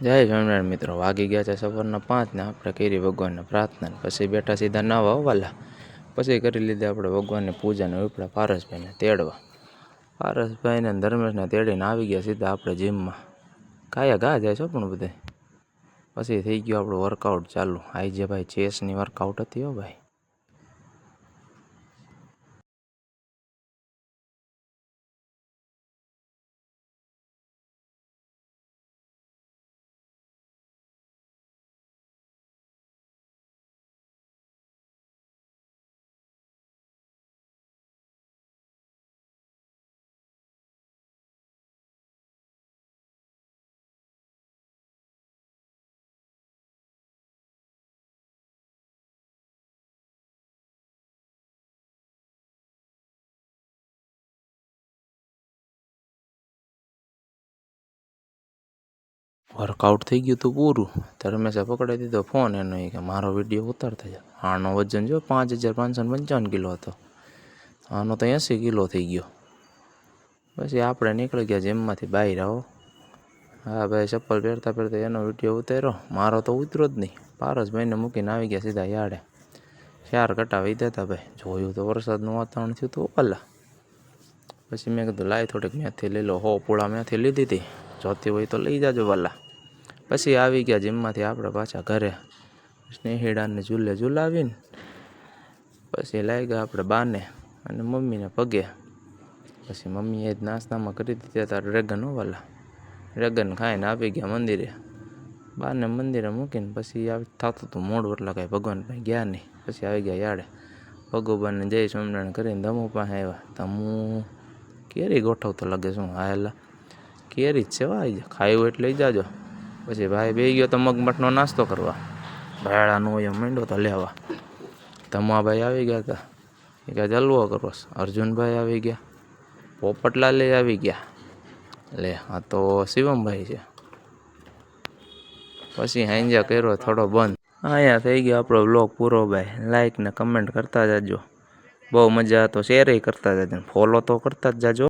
જય સ્વામિનારાયણ મિત્રો, વાગી ગયા છે સવારના 5 ને આપણે કરી ભગવાનને પ્રાર્થના, પછી બેઠા સીધા નાવા વાલા, પછી કરી લીધી આપણે ભગવાનની પૂજાને ઉપડા પારસભાઈને તેડવા. પારસભાઈને ધર્મેશને તેડીને આવી ગયા સીધા આપણે જીમમાં. કાયા ઘા જાય છો પણ બધે. પછી થઈ ગયું આપણું વર્કઆઉટ ચાલુ. આજે ભાઈ ચેસની વર્કઆઉટ હતી હો ભાઈ. વર્કઆઉટ થઈ ગયું હતું પૂરું. ધર્મેશે પકડાઈ દીધો ફોન એનો, કે મારો વિડીયો ઉતારતા જાય. આનો વજન જો 5555 કિલો હતો, આનો તો 80 કિલો થઈ ગયો. પછી આપણે નીકળી ગયા જીમમાંથી બહાર. આવો હા ભાઈ, ચપ્પલ પહેરતા પહેરતા એનો વિડીયો ઉતાર્યો, મારો તો ઉતરો જ નહીં. પારસભાઈને મૂકીને આવી ગયા સીધા યાર્ડે. 4 કટાવી દેતા ભાઈ. જોયું તો વરસાદનું વાતાવરણ થયું હતું ઓલા. પછી મેં કીધું લાય થોડીક મેથી લઈ લો. 100 પૂળા મેથી લીધી હતી, જોતી હોય તો લઈ જાજો વાલા. પછી આવી ગયા જીમમાંથી આપણે પાછા ઘરે. સ્નેહીડાને ઝૂલાવીને પછી લાવી ગયા આપણે બાને અને મમ્મીને પગે. પછી મમ્મીએ જ નાસ્તામાં કરી દીધા હતા ડ્રેગન વાલા. ડ્રેગન ખાઈને આવી ગયા મંદિરે. બાને મંદિરે મૂકીને પછી થતું હતું મોડું, એટલે કાંઈ ભગવાન પાસે ગયા નહીં. પછી આવી ગયા યાડે. ભગવાનને જય સ્વામિનારાયણ કરીને ધમુ પાસે આવ્યા. ધમુ કેરી ગોઠવતો લાગે શું? હા એલા કેરી જ છે આવી જાય, ખાયું એટલે લઈ જાજો. પછી ભાઈ બે ગયો તો મગમઠનો નાસ્તો કરવા. ભેળાનો હોય એમ માંડ્યો તો લેવા. ધમાભાઈ આવી ગયા હતા, એ કે જલવો કરો. અર્જુનભાઈ આવી ગયા, પોપટલાલે આવી ગયા. લે આ તો શિવમભાઈ છે. પછી હાંજા કર્યો થોડો બંધ. અહીંયા થઈ ગયો આપણો બ્લોગ પૂરો ભાઈ. લાઈક ને કમેન્ટ કરતા જાજો. બહુ મજા તો શેર કરતા જાજો, ફોલો તો કરતા જ જાજો.